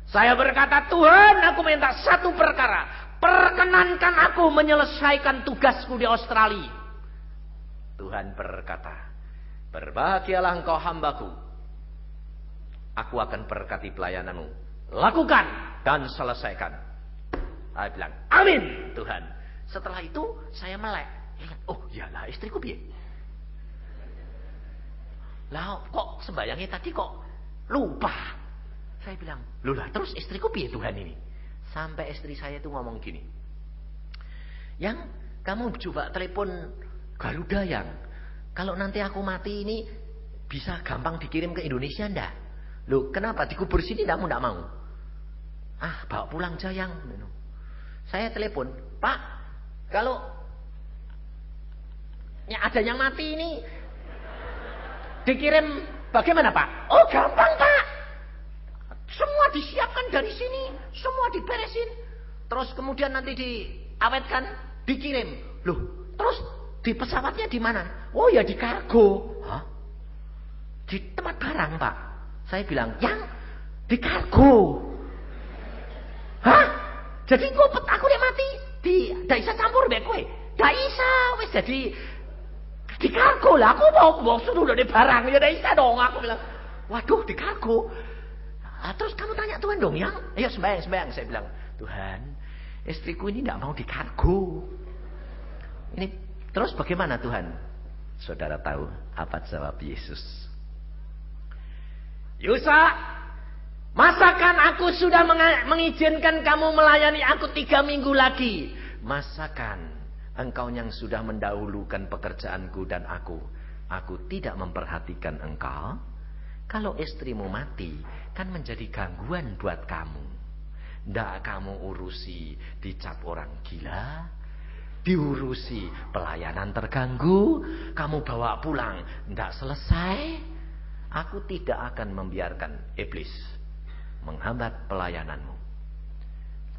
Saya berkata, Tuhan, aku minta satu perkara. Perkenankan aku menyelesaikan tugasku di Australia. Tuhan berkata, berbahagialah engkau hambaku. Aku akan berkati pelayananmu. Lakukan dan selesaikan. Saya bilang, amin Tuhan. Setelah itu saya melek. Oh iyalah, istriku piye? Lah kok sembayangnya tadi kok lupa. Saya bilang, loh lah terus istriku piye Tuhan ini? Sampai istri saya itu ngomong gini. Yang kamu coba telepon Garuda yang. Kalau nanti aku mati ini bisa gampang dikirim ke Indonesia ndak? Loh kenapa dikubur sini kamu ndak mau? Ah bawa pulang Jayang. Saya telepon, Pak, kalau ada yang mati ini dikirim bagaimana Pak? Oh gampang Pak. Semua disiapkan dari sini, semua diberesin. Terus kemudian nanti diawetkan, dikirim. Loh, terus di pesawatnya di mana? Oh ya di kargo. Hah? Di tempat barang Pak. Saya bilang, yang di kargo. Hah? Jadi aku yang mati tidak bisa campur mbek kowe. Tidak bisa wis jadi di kargo lah. Aku mau suruh di barang ya tidak bisa dong. Aku bilang, waduh di kargo. Terus kamu tanya Tuhan dong yang, ayo sembahyang. Saya bilang, Tuhan, istriku ini tidak mau di kargo. Ini terus bagaimana Tuhan? Saudara tahu apa jawab Yesus? Yusa, masakan aku sudah mengizinkan kamu melayani aku 3 minggu lagi. Masakan engkau yang sudah mendahulukan pekerjaanku dan aku tidak memperhatikan engkau. Kalau istrimu mati, kan menjadi gangguan buat kamu. Ndak kamu urusi dicap orang gila, diurusi pelayanan terganggu, kamu bawa pulang, ndak selesai. Aku tidak akan membiarkan iblis menghambat pelayananmu.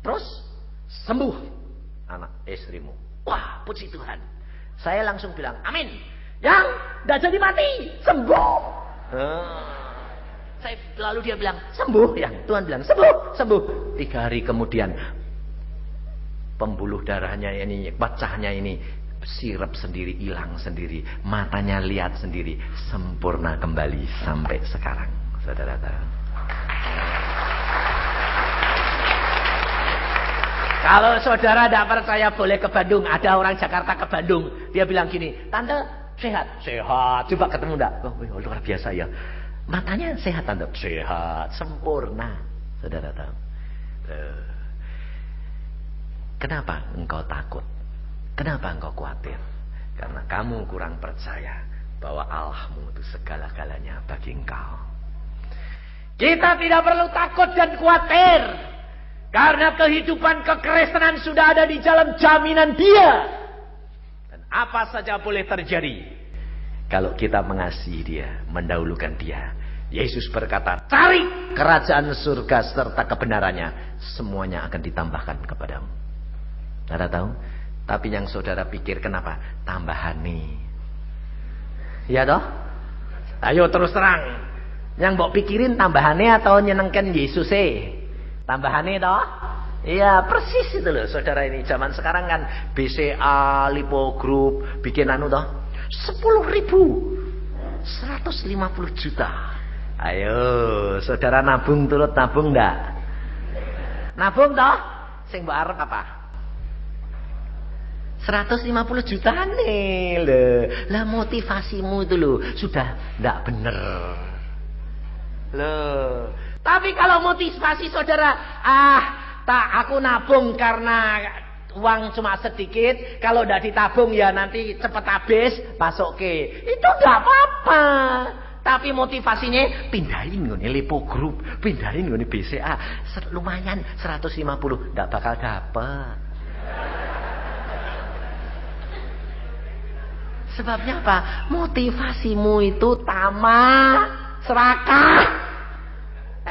Terus sembuh anak istrimu. Wah, puji Tuhan. Saya langsung bilang, amin. Yang ndak jadi mati, sembuh. Lalu dia bilang sembuh ya. Tuhan bilang sembuh. 3 hari kemudian pembuluh darahnya ini, pecahnya ini sirep sendiri, hilang sendiri, matanya lihat sendiri, sempurna kembali sampai sekarang. Saudara tahu. Kalau saudara tidak percaya boleh ke Bandung. Ada orang Jakarta ke Bandung, dia bilang gini, tante sehat. Coba ketemu enggak? Oh luar biasa ya. Matanya sehat tante, sehat, sempurna. Saudara tahu. Kenapa engkau takut? Kenapa engkau khawatir? Karena kamu kurang percaya bahwa Allahmu itu segala-galanya bagi engkau. Kita tidak perlu takut dan khawatir. Karena kehidupan kekristenan sudah ada di dalam jaminan Dia. Dan apa saja boleh terjadi. Kalau kita mengasihi Dia, mendahulukan Dia. Yesus berkata, cari kerajaan surga serta kebenarannya. Semuanya akan ditambahkan kepadamu. Saudara tahu? Tapi yang saudara pikir kenapa? Tambahan nih. Iya toh? Ayo terus terang. Yang mbok pikirin tambahannya atau nyenengkan Yesus tambahannya toh? Iya persis itu loh saudara ini. Zaman sekarang kan BCA, Lipo Group, bikin anu toh. 10.000 150 juta. Ayo, saudara nabung turut nabung ndak? Nabung toh? Sing mbok arep apa? 150 juta nih loh. Lah motivasimu itu loh sudah ndak bener. Loh. Tapi kalau motivasi saudara, aku nabung karena uang cuma sedikit, kalau ndak ditabung ya nanti cepet habis, pasoke. Itu ndak apa-apa. Tapi motivasinya pindahin ngene Lipo Group, pindahin ngene BCA, lumayan 150, ndak bakal dapet. Sebabnya apa? Motivasimu itu tamak, serakah.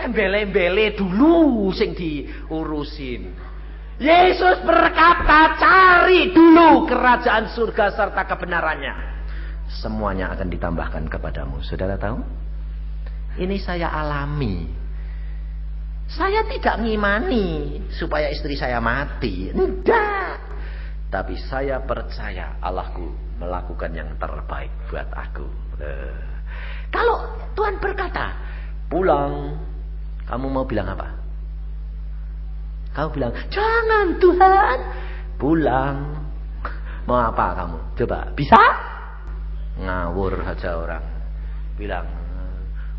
Embele-embele dulu sing diurusin. Yesus berkata, cari dulu kerajaan surga serta kebenarannya. Semuanya akan ditambahkan kepadamu. Saudara tahu? Ini saya alami. Saya tidak ngimani supaya istri saya mati. Tidak. Tapi saya percaya Allahku melakukan yang terbaik buat aku. Kalau Tuhan berkata, pulang, kamu mau bilang apa? Kamu bilang, jangan Tuhan, pulang. Mau apa kamu? Coba, bisa? Ngawur aja orang. Bilang,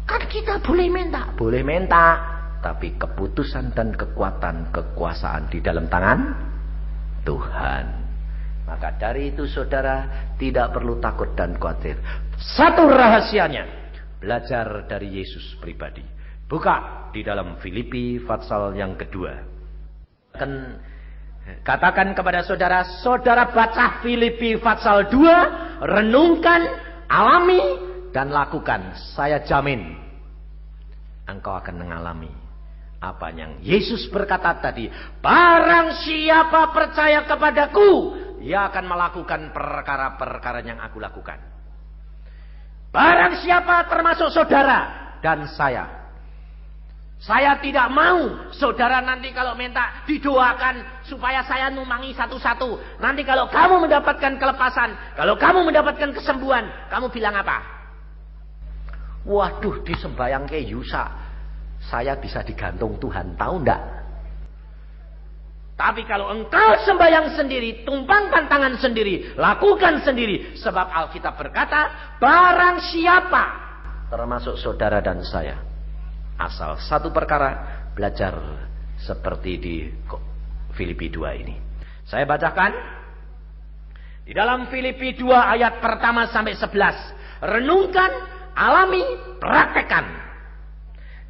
kan kita boleh minta. Boleh minta. Tapi keputusan dan kekuatan, kekuasaan di dalam tangan Tuhan. Maka dari itu saudara tidak perlu takut dan khawatir. Satu rahasianya, belajar dari Yesus pribadi. Buka di dalam Filipi pasal yang kedua. Katakan kepada saudara, saudara baca Filipi pasal 2, renungkan, alami, dan lakukan. Saya jamin, engkau akan mengalami apa yang Yesus berkata tadi. Barang siapa percaya kepadaku, ia akan melakukan perkara-perkara yang aku lakukan. Barang siapa termasuk saudara dan saya. Saya tidak mau saudara nanti kalau minta didoakan supaya saya numangi satu-satu. Nanti kalau kamu mendapatkan kelepasan, kalau kamu mendapatkan kesembuhan, kamu bilang apa? Waduh, disembayang ke Yusa, saya bisa digantung Tuhan, tahu ndak? Tapi kalau engkau sembahyang sendiri, tumpangkan tangan sendiri, lakukan sendiri. Sebab Alkitab berkata, barang siapa, termasuk saudara dan saya, asal satu perkara, belajar seperti di Filipi 2 ini. Saya bacakan. Di dalam Filipi 2 ayat pertama sampai 11. Renungkan, alami, praktekkan.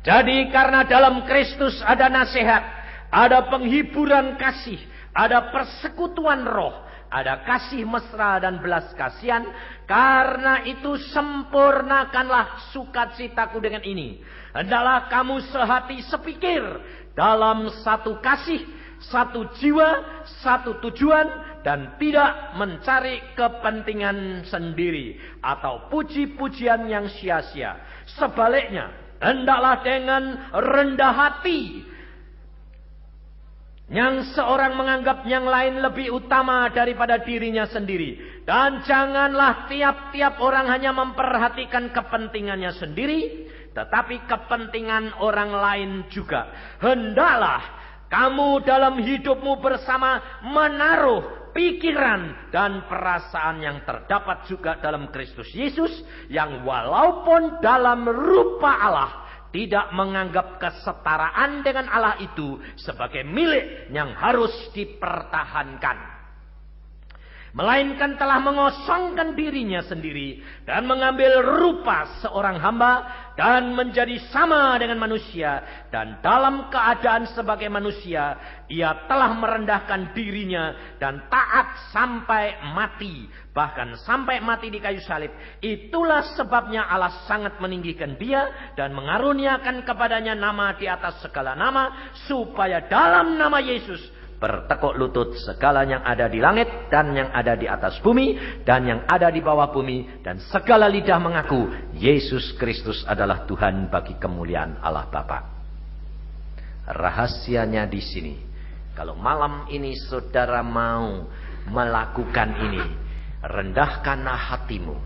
Jadi karena dalam Kristus ada nasihat, ada penghiburan kasih, ada persekutuan roh, ada kasih mesra dan belas kasihan. Karena itu sempurnakanlah sukacitaku dengan ini. Hendaklah kamu sehati sepikir dalam satu kasih, satu jiwa, satu tujuan, dan tidak mencari kepentingan sendiri atau puji-pujian yang sia-sia. Sebaliknya, hendaklah dengan rendah hati yang seorang menganggap yang lain lebih utama daripada dirinya sendiri. Dan janganlah tiap-tiap orang hanya memperhatikan kepentingannya sendiri, tetapi kepentingan orang lain juga. Hendaklah kamu dalam hidupmu bersama menaruh pikiran dan perasaan yang terdapat juga dalam Kristus Yesus, yang walaupun dalam rupa Allah, tidak menganggap kesetaraan dengan Allah itu sebagai milik yang harus dipertahankan. Melainkan telah mengosongkan dirinya sendiri dan mengambil rupa seorang hamba dan menjadi sama dengan manusia. Dan dalam keadaan sebagai manusia, ia telah merendahkan dirinya dan taat sampai mati. Bahkan sampai mati di kayu salib. Itulah sebabnya Allah sangat meninggikan dia dan mengaruniakan kepadanya nama di atas segala nama, supaya dalam nama Yesus bertekuk lutut segala yang ada di langit dan yang ada di atas bumi dan yang ada di bawah bumi, dan segala lidah mengaku Yesus Kristus adalah Tuhan bagi kemuliaan Allah Bapa. Rahasianya di sini. Kalau malam ini saudara mau melakukan ini, rendahkanlah hatimu,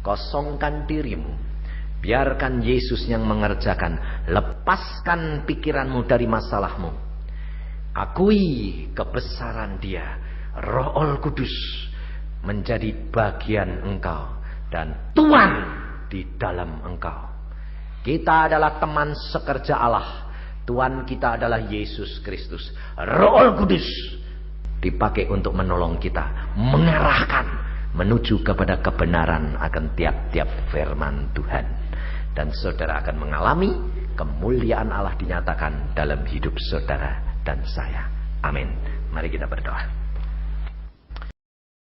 kosongkan dirimu, Biarkan Yesus yang mengerjakan. Lepaskan pikiranmu dari masalahmu. Akui kebesaran Dia. Roh Kudus menjadi bagian engkau dan Tuhan di dalam engkau. Kita adalah teman sekerja Allah. Tuhan kita adalah Yesus Kristus. Roh Kudus dipakai untuk menolong kita, mengarahkan menuju kepada kebenaran akan tiap-tiap firman Tuhan. Dan saudara akan mengalami kemuliaan Allah dinyatakan dalam hidup saudara dan saya. Amin. Mari kita berdoa.